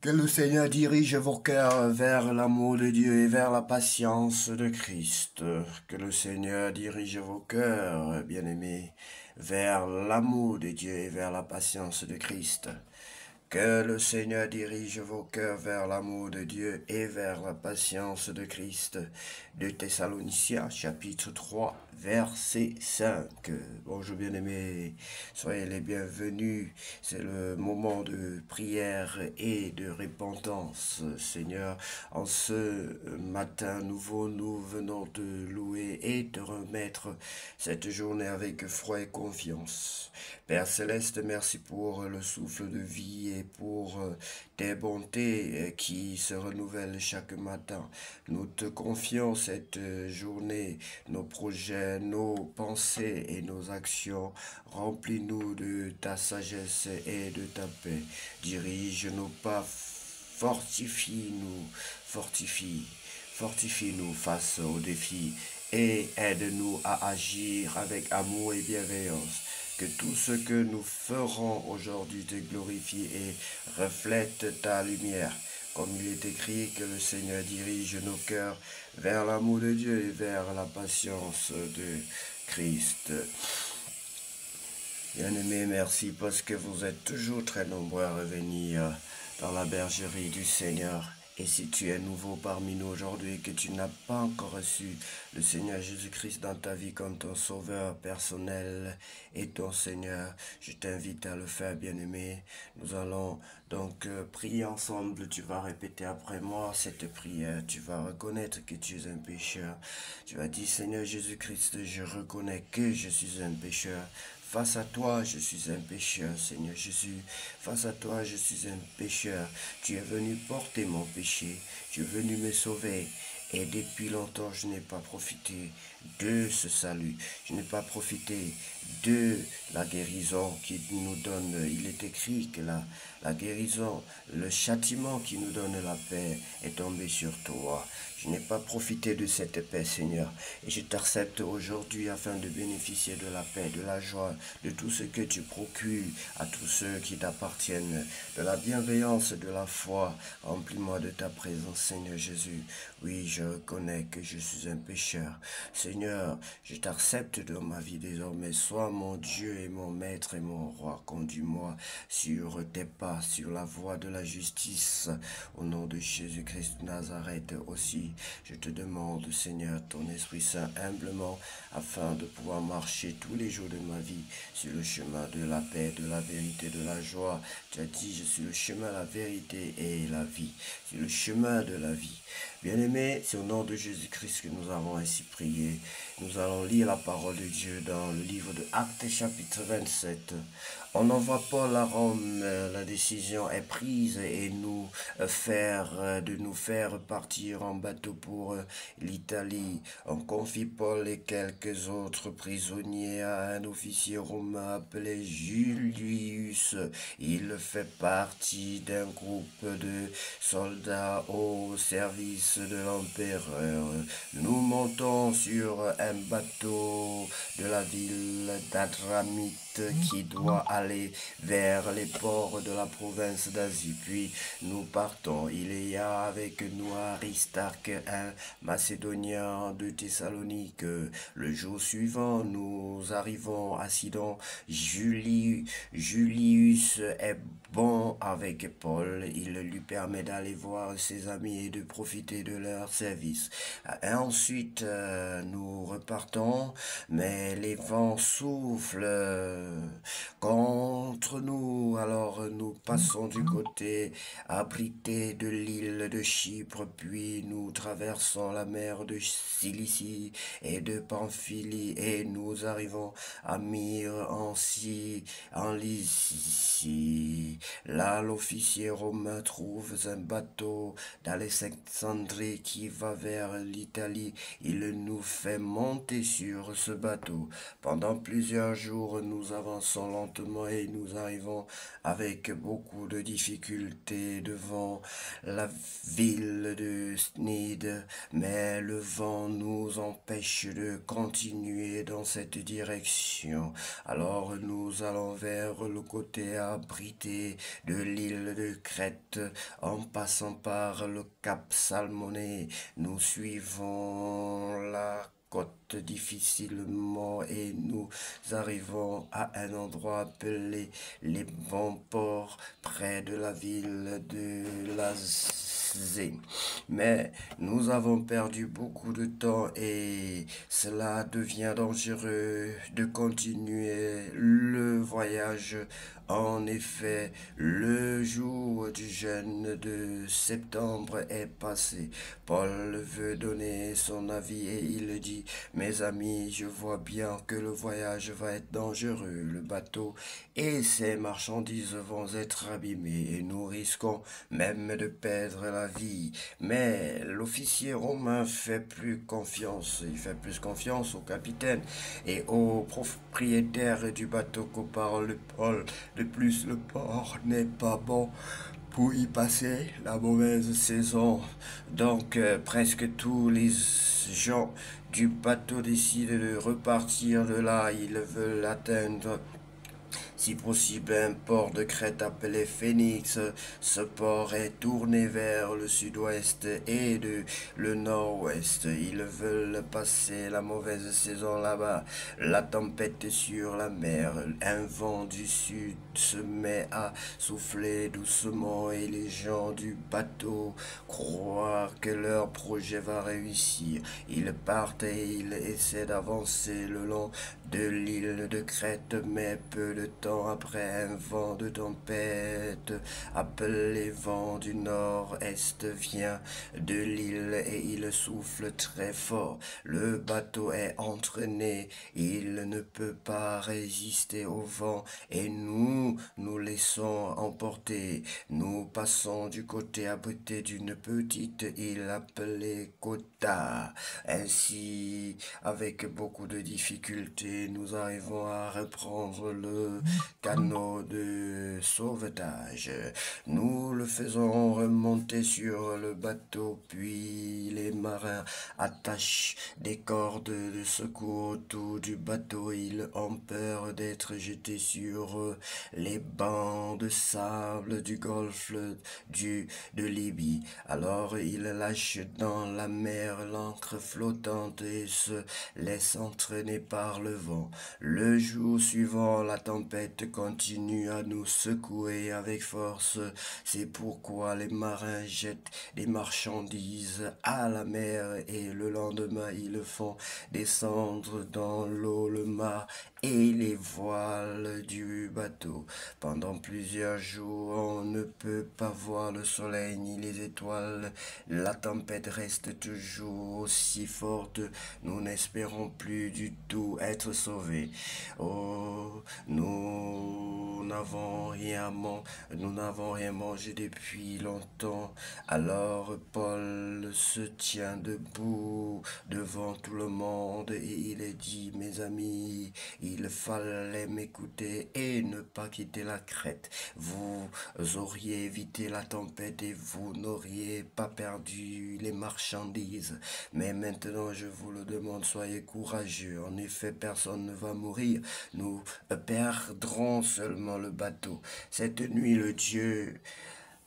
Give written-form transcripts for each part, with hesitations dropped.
Que le Seigneur dirige vos cœurs vers l'amour de Dieu et vers la patience de Christ. Que le Seigneur dirige vos cœurs, bien-aimés, vers l'amour de Dieu et vers la patience de Christ. Que le Seigneur dirige vos cœurs vers l'amour de Dieu et vers la patience de Christ. De Thessaloniciens, chapitre 3, verset 5. Bonjour bien-aimés, soyez les bienvenus. C'est le moment de prière et de repentance. Seigneur, en ce matin nouveau, nous venons te louer et te remettre cette journée avec foi et confiance. Père Céleste, merci pour le souffle de vie et pour tes bontés qui se renouvellent chaque matin. Nous te confions cette journée, nos projets, nos pensées et nos actions. Remplis-nous de ta sagesse et de ta paix. Dirige nos pas, fortifie-nous face aux défis et aide-nous à agir avec amour et bienveillance. Que tout ce que nous ferons aujourd'hui te glorifie et reflète ta lumière. Comme il est écrit, que le Seigneur dirige nos cœurs vers l'amour de Dieu et vers la patience de Christ. Bien-aimés, merci parce que vous êtes toujours très nombreux à revenir dans la bergerie du Seigneur. Et si tu es nouveau parmi nous aujourd'hui et que tu n'as pas encore reçu le Seigneur Jésus-Christ dans ta vie comme ton sauveur personnel et ton Seigneur, je t'invite à le faire, bien-aimé. Nous allons donc prier ensemble. Tu vas répéter après moi cette prière. Tu vas reconnaître que tu es un pécheur. Tu vas dire, Seigneur Jésus-Christ, je reconnais que je suis un pécheur. Face à toi, je suis un pécheur, Seigneur Jésus. Face à toi, je suis un pécheur. Tu es venu porter mon péché. Tu es venu me sauver. Et depuis longtemps, je n'ai pas profité de ce salut. Je n'ai pas profité de la guérison qui nous donne. Il est écrit que la guérison, le châtiment qui nous donne la paix est tombé sur toi. Je n'ai pas profité de cette paix, Seigneur. Et je t'accepte aujourd'hui afin de bénéficier de la paix, de la joie, de tout ce que tu procures à tous ceux qui t'appartiennent, de la bienveillance, de la foi. Remplis-moi de ta présence, Seigneur Jésus. Oui, je reconnais que je suis un pécheur. Seigneur, je t'accepte dans ma vie désormais. Sois mon Dieu et mon Maître et mon Roi. Conduis-moi sur tes pas, sur la voie de la justice. Au nom de Jésus-Christ de Nazareth aussi, je te demande, Seigneur, ton Esprit Saint humblement, afin de pouvoir marcher tous les jours de ma vie sur le chemin de la paix, de la vérité, de la joie. Tu as dit, je suis le chemin, la vérité et la vie. Sur le chemin de la vie. Bien-aimés, c'est au nom de Jésus-Christ que nous avons ainsi prié. Nous allons lire la parole de Dieu dans le livre de Actes chapitre 27. On envoie Paul à Rome, la décision est prise et de nous faire partir en bateau pour l'Italie. On confie Paul et quelques autres prisonniers à un officier romain appelé Julius. Il fait partie d'un groupe de soldats au service de l'empereur. Nous montons sur un bateau de la ville d'Adramite qui doit aller vers les ports de la province d'Asie. Puis nous partons. Il y a avec nous Aristarque, un Macédonien de Thessalonique. Le jour suivant, nous arrivons à Sidon. Julius est bon avec Paul. Il lui permet d'aller voir ses amis et de profiter de leur service. Et ensuite, nous repartons, mais les vents soufflent contre nous. Alors nous passons du côté abrité de l'île de Chypre, puis nous traversons la mer de Cilicie et de Pamphylie et nous arrivons à Myre en Lycie. Là, l'officier romain trouve un bateau d'Alexandrie qui va vers l'Italie. Il nous fait monter sur ce bateau. Pendant plusieurs jours, nous avançons lentement et nous arrivons avec beaucoup de difficultés devant la ville de Snide, mais le vent nous empêche de continuer dans cette direction. Alors nous allons vers le côté abrité partir de l'île de Crète, en passant par le cap Salmoné, nous suivons la côte difficilement et nous arrivons à un endroit appelé les Bons Ports, près de la ville de Lazé. Mais nous avons perdu beaucoup de temps et cela devient dangereux de continuer le voyage. En effet, le jour du jeûne de septembre est passé. Paul veut donner son avis et il dit, mes amis, je vois bien que le voyage va être dangereux. Le bateau et ses marchandises vont être abîmés et nous risquons même de perdre la vie. Mais l'officier romain fait plus confiance. Il fait plus confiance au capitaine et au propriétaire du bateau qu'au parole de Paul. De plus, le port n'est pas bon pour y passer la mauvaise saison. Donc, presque tous les gens du bateau décident de repartir de là. Ils veulent atteindre si possible un port de Crète appelé Phénix. Ce port est tourné vers le sud-ouest et le nord-ouest. Ils veulent passer la mauvaise saison là-bas. La tempête est sur la mer. Un vent du sud se met à souffler doucement et les gens du bateau croient que leur projet va réussir. Ils partent et ils essaient d'avancer le long de l'île de Crète, mais peu de temps après, un vent de tempête, appelé vent du nord-est, vient de l'île et il souffle très fort. Le bateau est entraîné, il ne peut pas résister au vent et nous laissons emporter. Nous passons du côté abrité d'une petite île appelée Kota. Ainsi, avec beaucoup de difficultés, nous arrivons à reprendre le canot de sauvetage. Nous le faisons remonter sur le bateau, puis les marins attachent des cordes de secours autour du bateau. Ils ont peur d'être jetés sur les bancs de sable du golfe de Libye. Alors ils lâchent dans la mer l'ancre flottante et se laissent entraîner par le vent. Le jour suivant, la tempête continue à nous secouer avec force. C'est pourquoi les marins jettent des marchandises à la mer et le lendemain ils font descendre dans l'eau le mât et les voiles du bateau. Pendant plusieurs jours, on ne peut pas voir le soleil ni les étoiles. La tempête reste toujours aussi forte. Nous n'espérons plus du tout être sauvés. Oh, nous n'avons rien mangé depuis longtemps. Alors Paul se tient debout devant tout le monde et il est dit, mes amis, il fallait m'écouter et ne pas quitter la Crète. Vous auriez évité la tempête et vous n'auriez pas perdu les marchandises. Mais maintenant, je vous le demande, soyez courageux. En effet, personne ne va mourir. Nous perdrons seulement le bateau. Cette nuit, le Dieu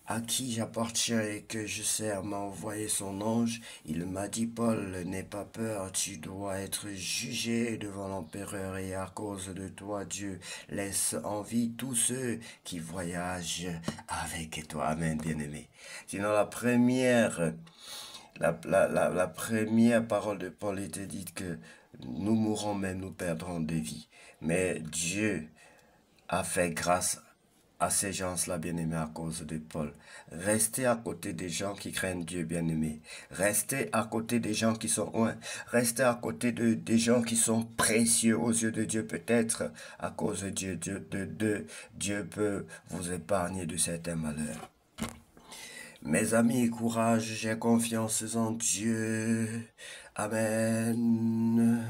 à qui j'appartiens et que je sers m'a envoyé son ange. Il m'a dit, Paul, n'aie pas peur, tu dois être jugé devant l'empereur et à cause de toi, Dieu laisse en vie tous ceux qui voyagent avec toi. Amen, bien-aimé. Sinon, la première parole de Paul était dite que nous mourrons mais nous perdrons des vies. Mais Dieu a fait grâce à ces gens-là, bien-aimés, à cause de Paul. Restez à côté des gens qui craignent Dieu, bien-aimés. Restez à côté des gens qui sont loin. Restez à côté des gens qui sont précieux aux yeux de Dieu. Peut-être à cause de Dieu peut vous épargner de certains malheurs. Mes amis, courage, j'ai confiance en Dieu. Amen.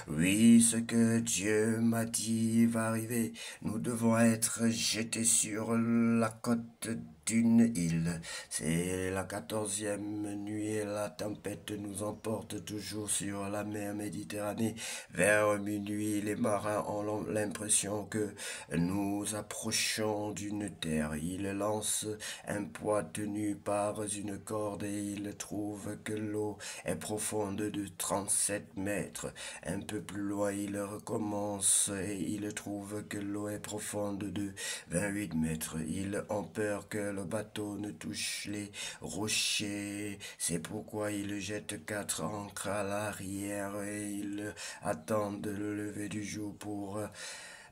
Oui, ce que Dieu m'a dit va arriver. Nous devons être jetés sur la côte une île. C'est la 14e nuit et la tempête nous emporte toujours sur la mer Méditerranée. Vers minuit, les marins ont l'impression que nous approchons d'une terre. Ils lancent un poids tenu par une corde et ils trouvent que l'eau est profonde de 37 mètres. Un peu plus loin, ils recommencent et ils trouvent que l'eau est profonde de 28 mètres. Ils ont peur que le bateau ne touche les rochers. C'est pourquoi ils jettent 4 ancres à l'arrière et ils attendent le lever du jour pour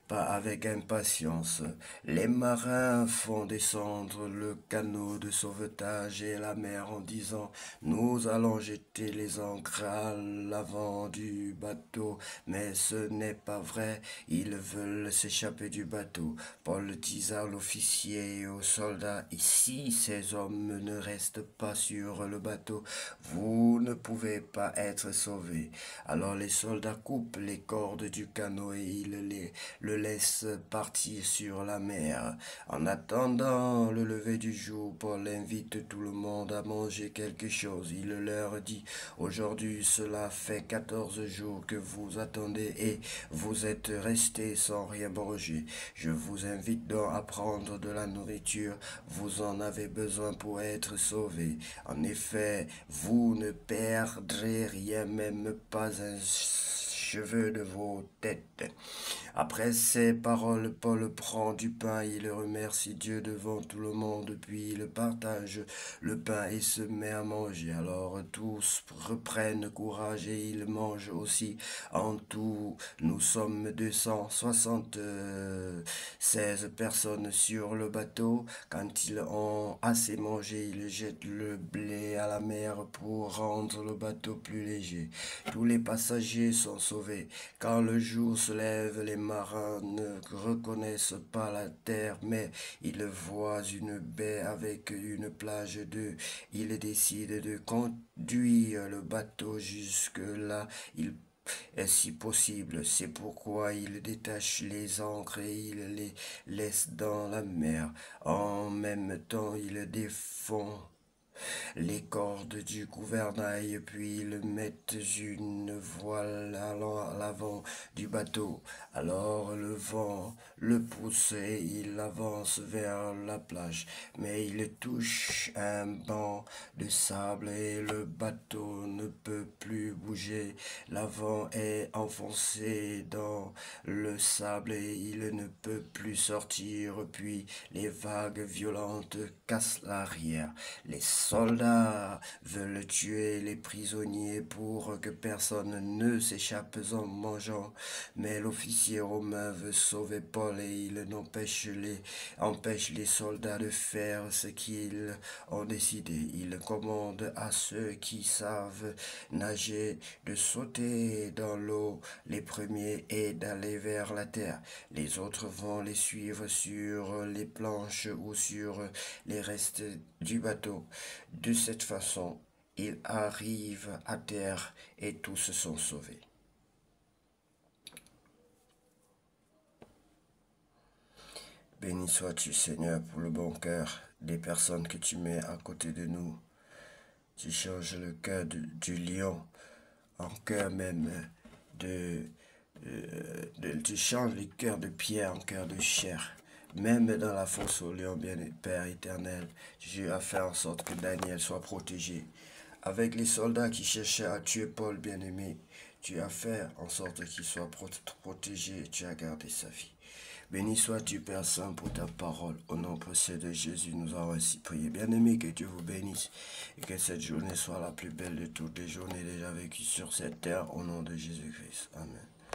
pas avec impatience. Les marins font descendre le canot de sauvetage et la mer en disant « Nous allons jeter les ancres à l'avant du bateau. » Mais ce n'est pas vrai, ils veulent s'échapper du bateau. Paul dit à l'officier et aux soldats « Si ces hommes ne restent pas sur le bateau, vous ne pouvez pas être sauvés. » Alors les soldats coupent les cordes du canot et ils le laisse partir sur la mer. En attendant le lever du jour, Paul invite tout le monde à manger quelque chose. Il leur dit, aujourd'hui cela fait 14 jours que vous attendez et vous êtes restés sans rien manger. Je vous invite donc à prendre de la nourriture, vous en avez besoin pour être sauvés. En effet, vous ne perdrez rien, même pas un cheveux de vos têtes. Après ces paroles, Paul prend du pain, il remercie Dieu devant tout le monde, puis il partage le pain et se met à manger. Alors tous reprennent courage et ils mangent aussi. En tout, nous sommes 276 personnes sur le bateau. Quand ils ont assez mangé, ils jettent le blé à la mer pour rendre le bateau plus léger. Tous les passagers sont sauvés. Quand le jour se lève, les marins ne reconnaissent pas la terre, mais ils voient une baie avec une plage d'eau. Ils décident de conduire le bateau jusque-là. Si possible, c'est pourquoi ils détachent les ancres et ils les laissent dans la mer. En même temps, ils défont les cordes du gouvernail, puis ils mettent une voile à l'avant du bateau. Alors le vent le pousse et il avance vers la plage, mais il touche un banc de sable et le bateau ne peut plus bouger. L'avant est enfoncé dans le sable et il ne peut plus sortir, puis les vagues violentes cassent l'arrière. Les soldats veulent tuer les prisonniers pour que personne ne s'échappe en mangeant, mais l'officier romain veut sauver Paul et il empêche les soldats de faire ce qu'ils ont décidé. Il commande à ceux qui savent nager de sauter dans l'eau les premiers et d'aller vers la terre. Les autres vont les suivre sur les planches ou sur les restes du bateau. De cette façon, ils arrivent à terre et tous sont sauvés. Béni sois-tu, Seigneur, pour le bon cœur des personnes que tu mets à côté de nous. Tu changes le cœur du lion en cœur même tu changes le cœur de pierre en cœur de chair. Même dans la fosse au lion, bien Père éternel, Dieu a fait en sorte que Daniel soit protégé. Avec les soldats qui cherchaient à tuer Paul bien-aimé, tu as fait en sorte qu'il soit protégé et tu as gardé sa vie. Béni sois-tu, Père Saint, pour ta parole. Au nom précieux de Jésus, nous avons ainsi prié. Bien-aimé, que Dieu vous bénisse et que cette journée soit la plus belle de toutes les journées déjà vécues sur cette terre. Au nom de Jésus-Christ. Amen.